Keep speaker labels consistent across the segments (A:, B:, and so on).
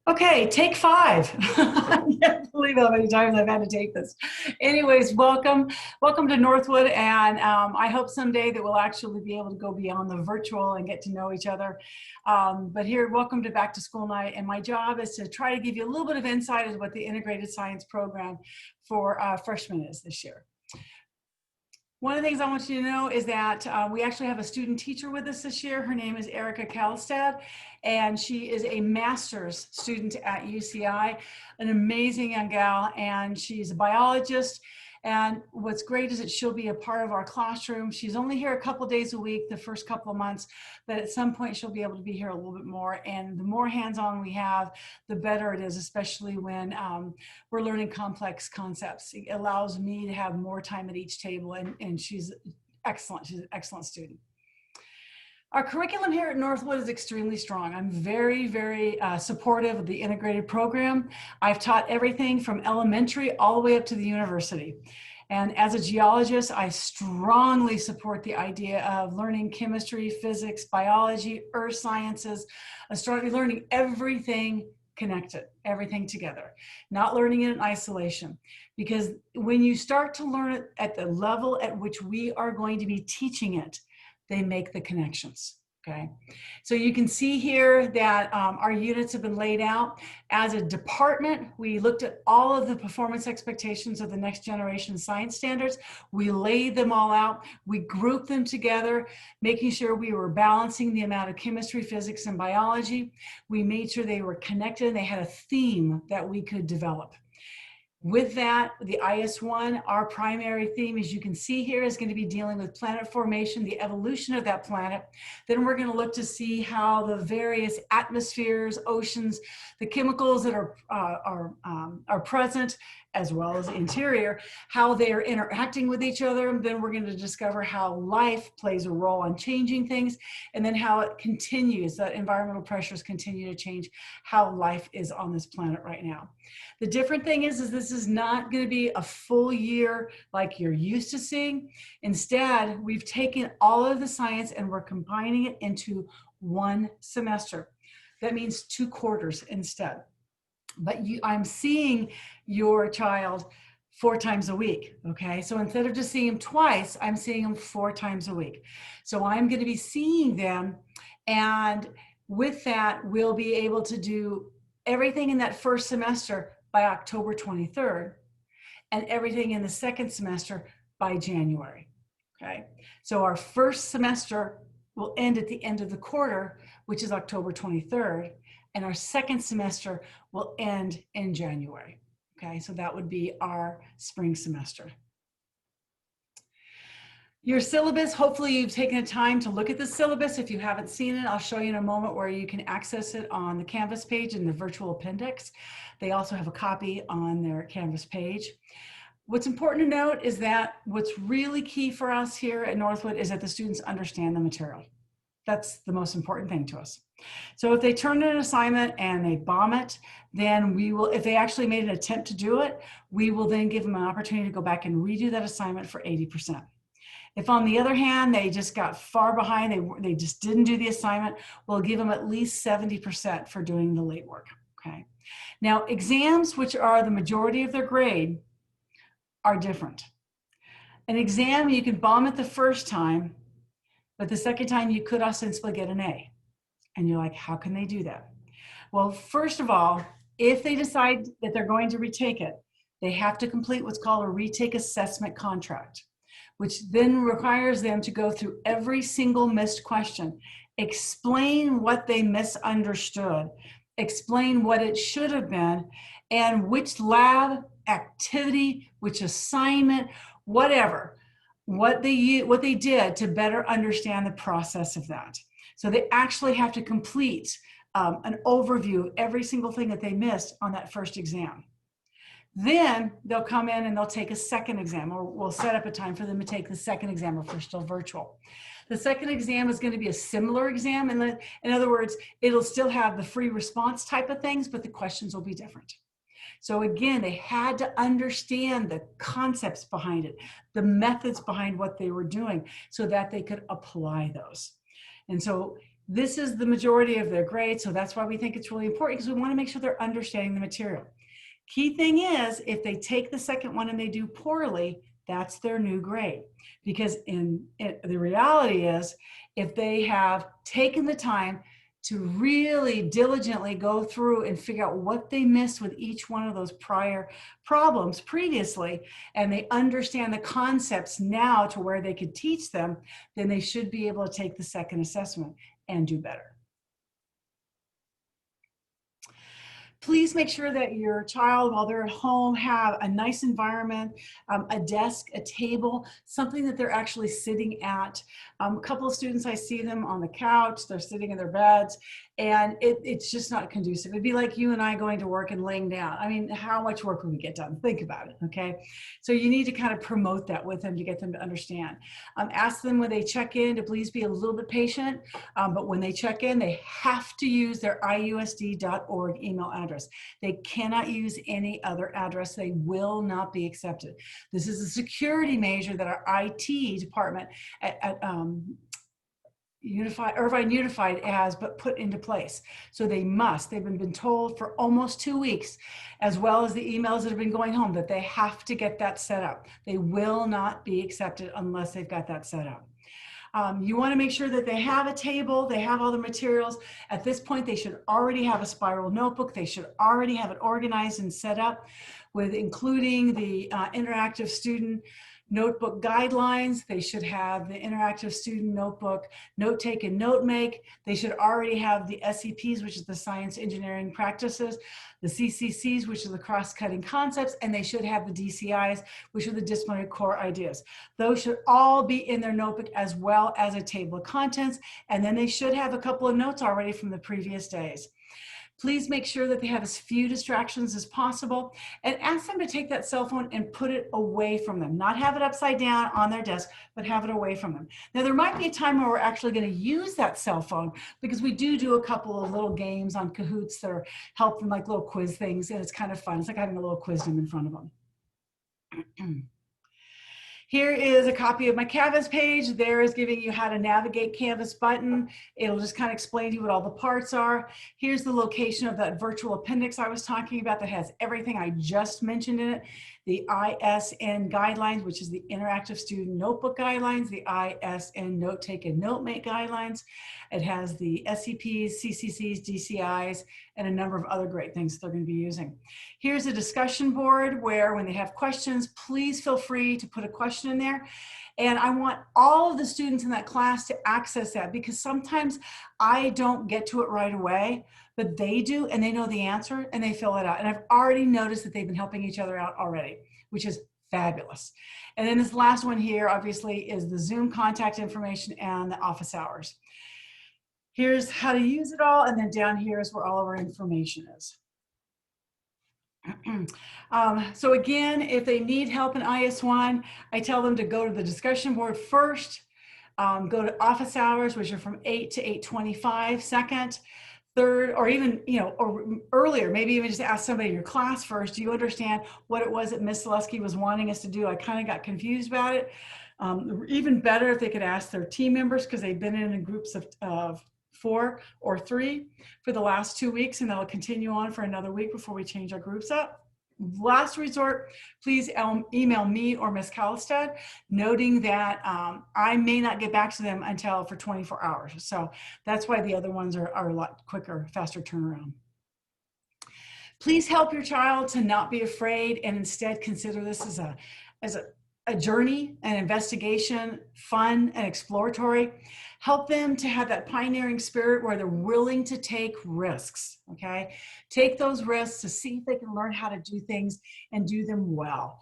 A: Okay, take five. I can't believe how many times I've had to take this. Anyways, welcome to Northwood, and I hope someday that we'll actually be able to go beyond the virtual and get to know each other. But here, welcome to Back to School Night, and my job is to try to give you a little bit of insight into what the Integrated Science Program for freshmen is this year. One of the things I want you to know is that we actually have a student teacher with us this year. Her name is Erica Kalstad, and she is a master's student at UCI, an amazing young gal, and she's a biologist. And what's great is that she'll be a part of our classroom. She's only here a couple days a week, the first couple of months, but at some point she'll be able to be here a little bit more. And the more hands-on we have, the better it is, especially when we're learning complex concepts. It allows me to have more time at each table, and she's excellent. She's an excellent student. Our curriculum here at Northwood is extremely strong. I'm very, very supportive of the integrated program. I've taught everything from elementary all the way up to the university. And as a geologist, I strongly support the idea of learning chemistry, physics, biology, earth sciences, astronomy, learning everything connected, everything together, not learning it in isolation. Because when you start to learn it at the level at which we are going to be teaching it, they make the connections, okay? So you can see here that our units have been laid out. As a department, we looked at all of the performance expectations of the next generation science standards. We laid them all out. We grouped them together, making sure we were balancing the amount of chemistry, physics, and biology. We made sure they were connected and they had a theme that we could develop. With that, the IS1, our primary theme, as you can see here, is going to be dealing with planet formation, the evolution of that planet. Then we're going to look to see how the various atmospheres, oceans, the chemicals that are present, as well as the interior, how they are interacting with each other. Then we're going to discover how life plays a role on changing things, and then how it continues, that environmental pressures continue to change how life is on this planet right now. The different thing is this is not going to be a full year like you're used to seeing. Instead, we've taken all of the science and we're combining it into one semester. That means 2 quarters instead. But I'm seeing your child 4 times a week, okay? So instead of just seeing them twice, I'm seeing them 4 times a week. So I'm going to be seeing them, and with that, we'll be able to do everything in that first semester by October 23rd, and everything in the second semester by January, okay? So our first semester will end at the end of the quarter, which is October 23rd, and our second semester will end in January, okay? So that would be our spring semester. Your syllabus, hopefully you've taken the time to look at the syllabus. If you haven't seen it, I'll show you in a moment where you can access it on the Canvas page in the virtual appendix. They also have a copy on their Canvas page. What's important to note is that what's really key for us here at Northwood is that the students understand the material. That's the most important thing to us. So if they turn in an assignment and they bomb it, then we will, if they actually made an attempt to do it, we will then give them an opportunity to go back and redo that assignment for 80%. If on the other hand, they just got far behind, they just didn't do the assignment, we'll give them at least 70% for doing the late work, okay? Now, exams, which are the majority of their grade, are different. An exam, you can bomb it the first time, but the second time you could ostensibly get an A. And you're like, how can they do that? Well, first of all, if they decide that they're going to retake it, they have to complete what's called a retake assessment contract, which then requires them to go through every single missed question, explain what they misunderstood, explain what it should have been, and which lab activity, which assignment, whatever, what they did to better understand the process of that. So they actually have to complete an overview of every single thing that they missed on that first exam. Then they'll come in and they'll take a second exam, or we'll set up a time for them to take the second exam if we're still virtual. The second exam is going to be a similar exam. In other words, it'll still have the free response type of things, but the questions will be different. So again, they had to understand the concepts behind it, the methods behind what they were doing, so that they could apply those. And so This is the majority of their grade, so that's why we think it's really important, because we want to make sure they're understanding the material. Key thing is, if they take the second one and they do poorly, that's their new grade. Because the reality is, if they have taken the time to really diligently go through and figure out what they missed with each one of those prior problems previously, and they understand the concepts now to where they could teach them, then they should be able to take the second assessment and do better. Please make sure that your child, while they're at home, have a nice environment, a desk, a table, something that they're actually sitting at. A couple of students, I see them on the couch, they're sitting in their beds, and it's just not conducive. It'd be like you and I going to work and laying down. I mean, how much work would we get done? Think about it, okay? So you need to kind of promote that with them to get them to understand. Ask them when they check in to please be a little bit patient, but when they check in, they have to use their iusd.org email address. They cannot use any other address. They will not be accepted. This is a security measure that our IT department at Irvine Unified has but put into place. So they've been told for almost 2 weeks, as well as the emails that have been going home, that they have to get that set up. They will not be accepted unless they've got that set up. You want to make sure that they have a table, they have all the materials. At this point, they should already have a spiral notebook. They should already have it organized and set up, with including the interactive student notebook guidelines. They should have the interactive student notebook note take and note make. They should already have the SEPs, which is the science engineering practices, the CCCs, which are the cross-cutting concepts, and they should have the DCIs, which are the disciplinary core ideas. Those should all be in their notebook, as well as a table of contents, and then they should have a couple of notes already from the previous days. Please make sure that they have as few distractions as possible, and ask them to take that cell phone and put it away from them. Not have it upside down on their desk, but have it away from them. Now, there might be a time where we're actually going to use that cell phone, because we do a couple of little games on Kahoots that are helping, like little quiz things, and it's kind of fun. It's like having a little quiz in front of them. Here is a copy of my Canvas page. There is giving you how to navigate Canvas button. It'll just kind of explain to you what all the parts are. Here's the location of that virtual appendix I was talking about that has everything I just mentioned in it. The ISN guidelines, which is the Interactive Student Notebook Guidelines, the ISN Note Take and Note Make Guidelines. It has the SEPs, CCCs, DCIs, and a number of other great things they're going to be using. Here's a discussion board where, when they have questions, please feel free to put a question in there. And I want all of the students in that class to access that, because sometimes I don't get to it right away, but they do, and they know the answer, and they fill it out. And I've already noticed that they've been helping each other out already, which is fabulous. And then this last one here, obviously, is the Zoom contact information and the office hours. Here's how to use it all, and then down here is where all of our information is. So again, if they need help in IS1, I tell them to go to the discussion board first, go to office hours, which are from 8 to 8:25 second, third, or even, or earlier, maybe even just ask somebody in your class first. Do you understand what it was that Ms. Selesky was wanting us to do? I kind of got confused about it. Even better if they could ask their team members, because they've been in groups of 4 or 3 for the last 2 weeks, and they'll continue on for another week before we change our groups up. Last resort, please email me or Ms. Kalstad, noting that I may not get back to them until for 24 hours. So that's why the other ones are a lot quicker, faster turnaround. Please help your child to not be afraid, and instead consider this as a journey, an investigation, fun and exploratory. Help them to have that pioneering spirit where they're willing to take risks, okay? Take those risks to see if they can learn how to do things and do them well.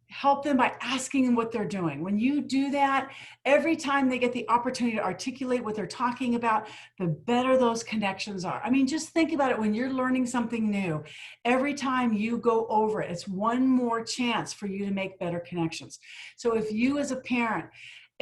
A: Help them by asking them what they're doing. When you do that, every time they get the opportunity to articulate what they're talking about, the better those connections are. I mean, just think about it when you're learning something new. Every time you go over it, it's one more chance for you to make better connections. So if you as a parent,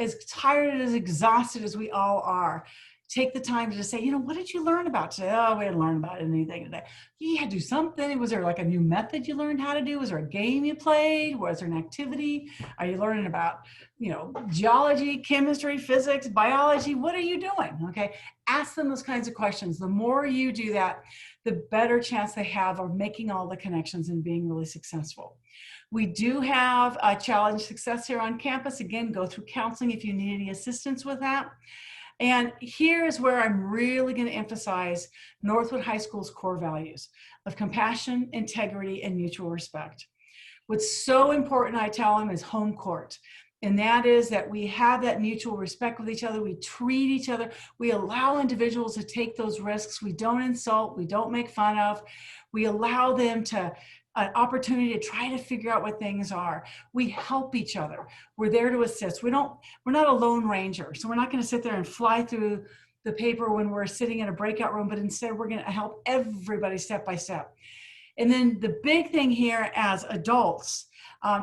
A: as tired and as exhausted as we all are, take the time to just say, you know, what did you learn about today? Oh, we didn't learn about anything today. You had to do something. Was there like a new method you learned how to do? Was there a game you played? Was there an activity? Are you learning about, you know, geology, chemistry, physics, biology? What are you doing? Okay. Ask them those kinds of questions. The more you do that, the better chance they have of making all the connections and being really successful. We do have a challenge success here on campus. Again, go through counseling if you need any assistance with that. And here's where I'm really going to emphasize Northwood High School's core values of compassion, integrity, and mutual respect. What's so important, I tell them, is home court. And that is that we have that mutual respect with each other. We treat each other. We allow individuals to take those risks. We don't insult. We don't make fun of. We allow them to an opportunity to try to figure out what things are. We help each other. We're there to assist. We're not a lone ranger. So we're not going to sit there and fly through the paper when we're sitting in a breakout room, but instead we're going to help everybody step by step. And then the big thing here as adults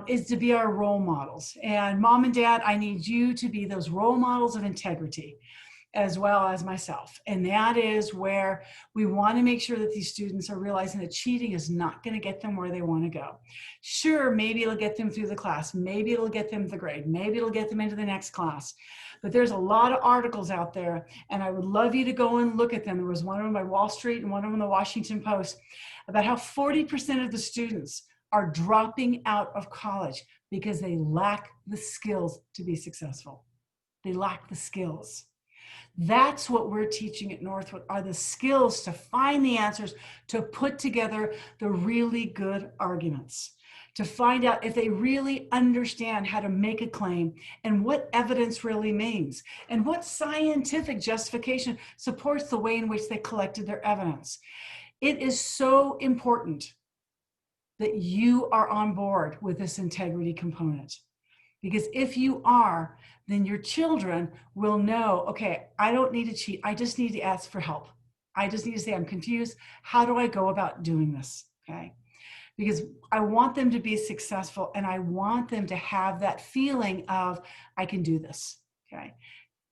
A: is to be our role models. And mom and dad, I need you to be those role models of integrity, as well as myself. And that is where we want to make sure that these students are realizing that cheating is not going to get them where they want to go. Sure, maybe it'll get them through the class. Maybe it'll get them the grade. Maybe it'll get them into the next class. But there's a lot of articles out there, and I would love you to go and look at them. There was one of them by Wall Street and one of them in the Washington Post about how 40% of the students are dropping out of college because they lack the skills to be successful. They lack the skills. That's what we're teaching at Northwood, are the skills to find the answers, to put together the really good arguments, to find out if they really understand how to make a claim and what evidence really means and what scientific justification supports the way in which they collected their evidence. It is so important that you are on board with this integrity component. Because if you are, then your children will know, okay, I don't need to cheat. I just need to ask for help. I just need to say, I'm confused. How do I go about doing this? Okay. Because I want them to be successful and I want them to have that feeling of, I can do this. Okay.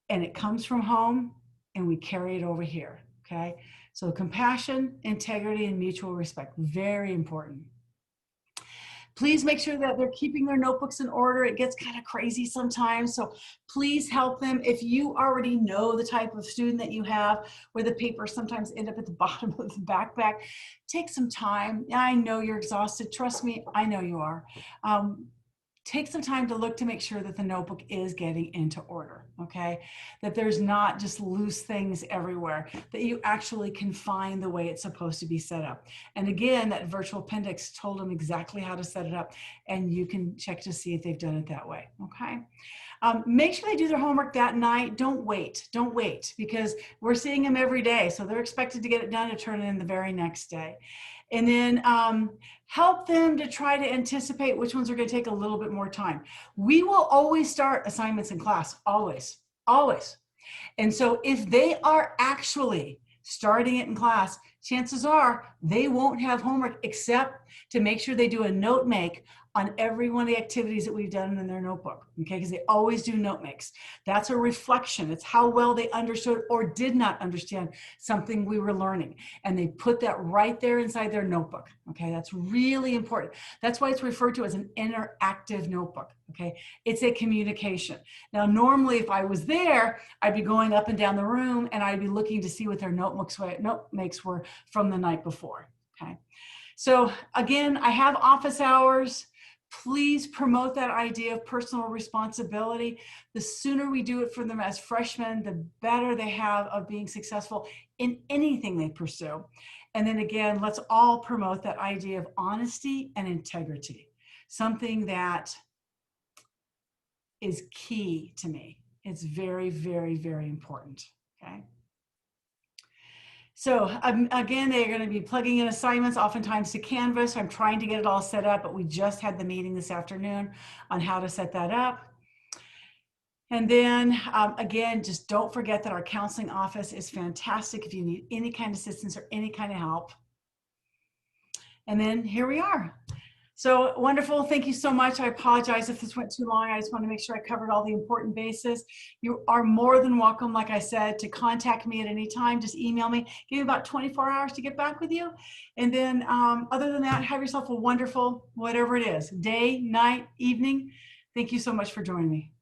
A: And it comes from home and we carry it over here. Okay. So compassion, integrity, and mutual respect, very important. Please make sure that they're keeping their notebooks in order. It gets kind of crazy sometimes. So please help them. If you already know the type of student that you have, where the papers sometimes end up at the bottom of the backpack, take some time. I know you're exhausted. Trust me, I know you are. Take some time to look to make sure that the notebook is getting into order, okay? That there's not just loose things everywhere, that you actually can find the way it's supposed to be set up. And again, that virtual appendix told them exactly how to set it up, and you can check to see if they've done it that way, okay? Make sure they do their homework that night. Don't wait, because we're seeing them every day, so they're expected to get it done to turn it in the very next day. And then help them to try to anticipate which ones are going to take a little bit more time. We will always start assignments in class, always, always. And so if they are actually starting it in class, chances are they won't have homework except to make sure they do a note make on every one of the activities that we've done in their notebook, okay? Because they always do note makes. That's a reflection. It's how well they understood or did not understand something we were learning. And they put that right there inside their notebook, okay? That's really important. That's why it's referred to as an interactive notebook, okay? It's a communication. Now, normally if I was there, I'd be going up and down the room and I'd be looking to see what their note makes were from the night before, okay? So again, I have office hours. Please promote that idea of personal responsibility. The sooner we do it for them as freshmen, the better they have of being successful in anything they pursue. And then again, let's all promote that idea of honesty and integrity, something that is key to me. It's very, very, very important, okay? So again, they're going to be plugging in assignments oftentimes to Canvas. I'm trying to get it all set up, but we just had the meeting this afternoon on how to set that up. And then again, just don't forget that our counseling office is fantastic if you need any kind of assistance or any kind of help. And then here we are. So wonderful. Thank you so much. I apologize if this went too long. I just want to make sure I covered all the important bases. You are more than welcome, like I said, to contact me at any time. Just email me. Give me about 24 hours to get back with you. And then other than that, have yourself a wonderful, whatever it is, day, night, evening. Thank you so much for joining me.